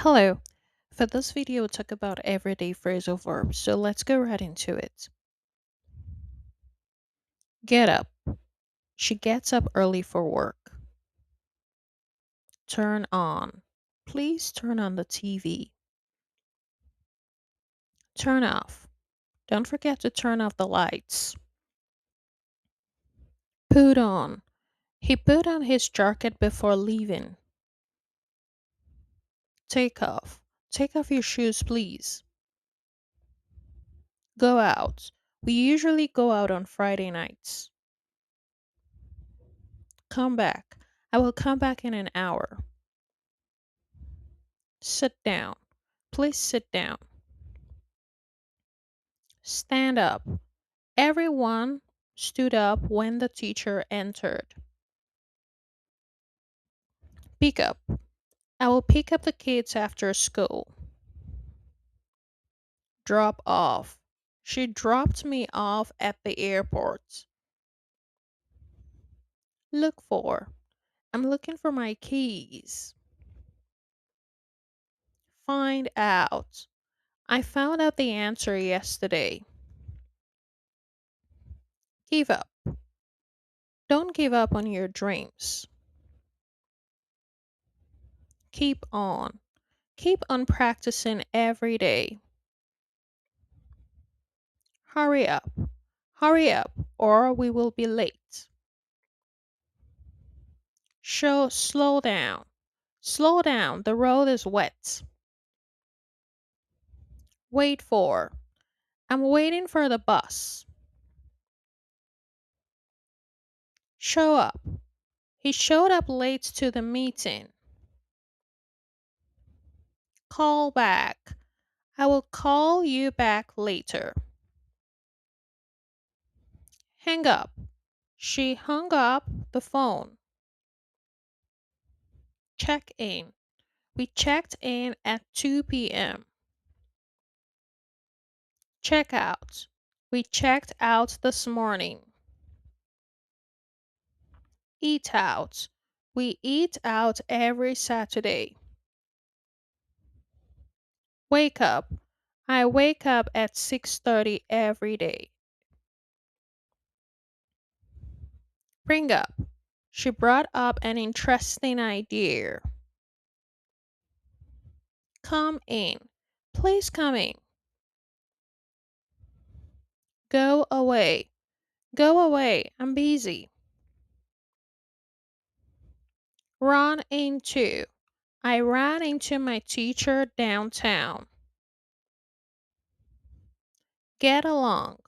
Hello. For this video, we'll talk about everyday phrasal verbs. So let's go right into it. Get up. She gets up early for work. Turn on. Please turn on the TV. Turn off. Don't forget to turn off the lights. Put on. He put on his jacket before leaving. Take off. Take off your shoes, please. Go out. We usually go out on Friday nights. Come back. I will come back in an hour. Sit down. Please sit down. Stand up. Everyone stood up when the teacher entered. Pick up. I will pick up the kids after school. Drop off. She dropped me off at the airport. Look for. I'm looking for my keys. Find out. I found out the answer yesterday. Give up. Don't give up on your dreams. Keep on. Keep on practicing every day. Hurry up. Hurry up, or we will be late. Slow down. Slow down, the road is wet. Wait for. I'm waiting for the bus. Show up. He showed up late to the meeting. Call back. I will call you back later. Hang up. She hung up the phone. Check in. We checked in at 2 p.m. Check out. We checked out this morning. Eat out. We eat out every Saturday. Wake up. I wake up at 6:30 every day. Bring up. She brought up an interesting idea. Come in. Please come in. Go away. Go away. I'm busy. Run into. I ran into my teacher downtown. Get along.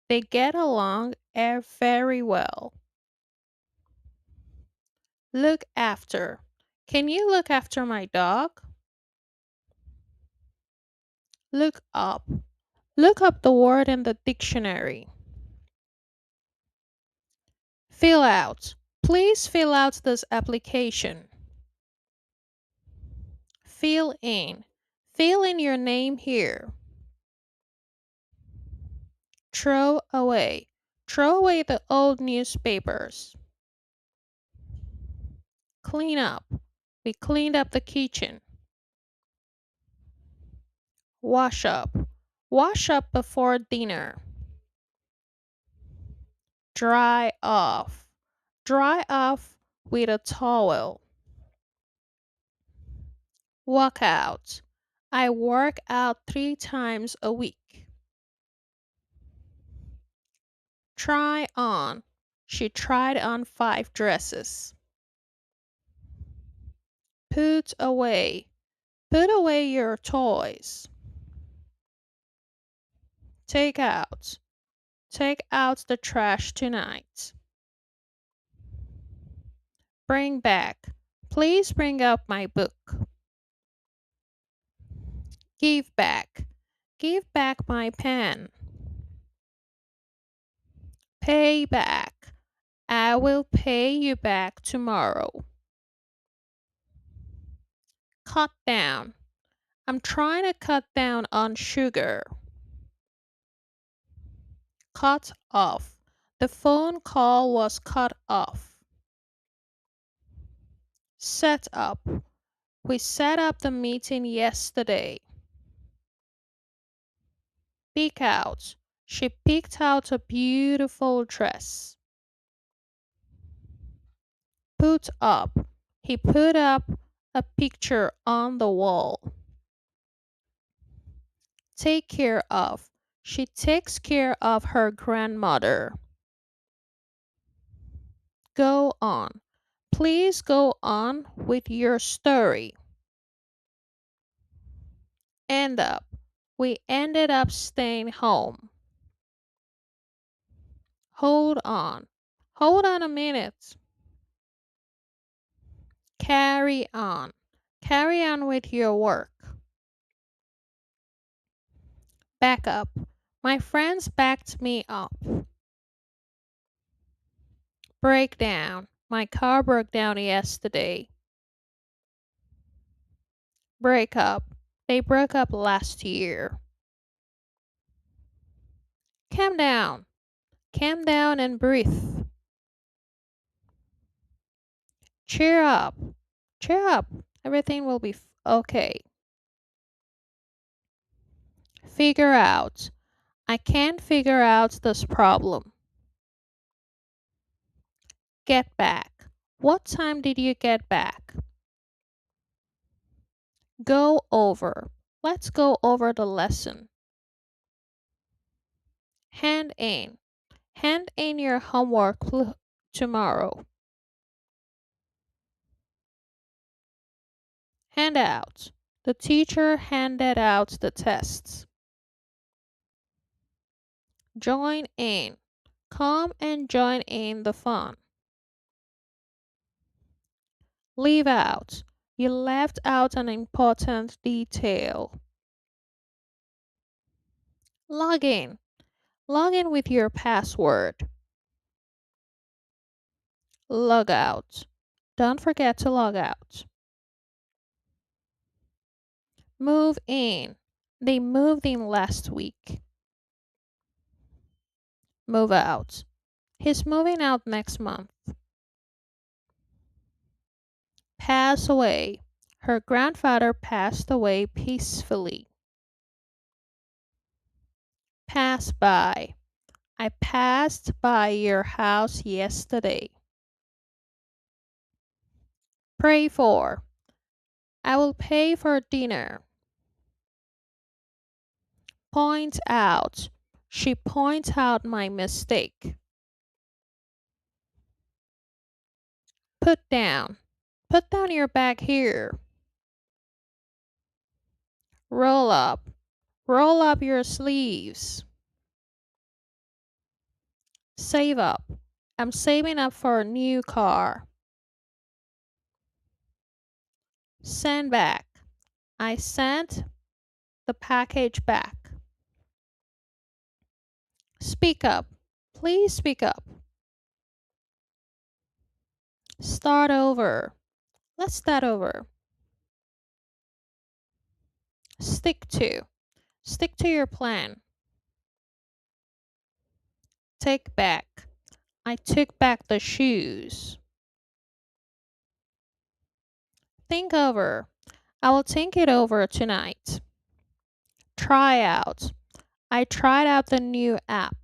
They get along very well. Look after. Can you look after my dog? Look up. Look up the word in the dictionary. Fill out. Please fill out this application. Fill in. Fill in your name here. Throw away. Throw away the old newspapers. Clean up. We cleaned up the kitchen. Wash up. Wash up before dinner. Dry off. Dry off with a towel. Work out. I work out 3 times a week. Try on. She tried on 5 dresses. Put away. Put away your toys. Take out. Take out the trash tonight. Bring back. Please bring up my book. Give back. Give back my pen. Pay back. I will pay you back tomorrow. Cut down. I'm trying to cut down on sugar. Cut off. The phone call was cut off. Set up. We set up the meeting yesterday. Pick out. She picked out a beautiful dress. Put up. He put up a picture on the wall. Take care of. She takes care of her grandmother. Go on. Please go on with your story. End up. We ended up staying home. Hold on. Hold on a minute. Carry on. Carry on with your work. Back up. My friends backed me up. Break down. My car broke down yesterday. Break up. They broke up last year. Calm down. Calm down and breathe. Cheer up. Cheer up. Everything will be okay. Figure out. I can't figure out this problem. Get back. What time did you get back? Go over. Let's go over the lesson. Hand in. Hand in your homework tomorrow. Hand out. The teacher handed out the tests. Join in. Come and join in the fun. Leave out. You left out an important detail. Log in. Log in with your password. Log out. Don't forget to log out. Move in. They moved in last week. Move out. He's moving out next month. Pass away. Her grandfather passed away peacefully. Pass by. I passed by your house yesterday. Pray for. I will pay for dinner. Point out. She points out my mistake. Put down. Put down your bag here. Roll up. Roll up your sleeves. Save up. I'm saving up for a new car. Send back. I sent the package back. Speak up. Please speak up. Start over. Let's start over. Stick to. Stick to your plan. Take back. I took back the shoes. Think over. I will think it over tonight. Try out. I tried out the new app.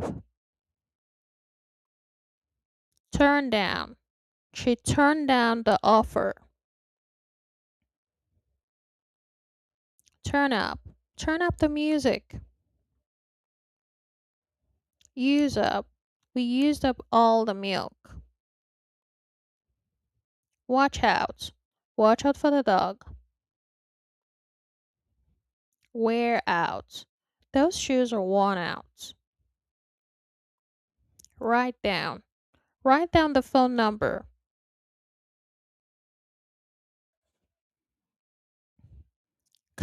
Turn down. She turned down the offer. Turn up. Turn up the music. Use up. We used up all the milk. Watch out. Watch out for the dog. Wear out. Those shoes are worn out. Write down. Write down the phone number.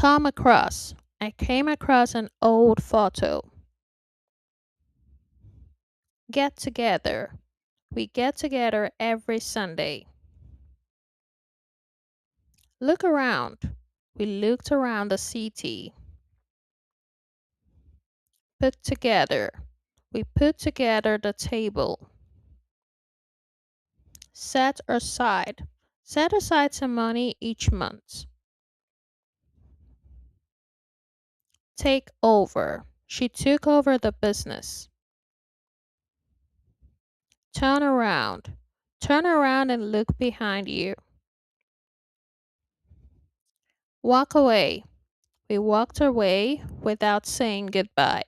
Come across. I came across an old photo. Get together. We get together every Sunday. Look around. We looked around the city. Put together. We put together the table. Set aside. Set aside some money each month. Take over. She took over the business. Turn around. Turn around and look behind you. Walk away. We walked away without saying goodbye.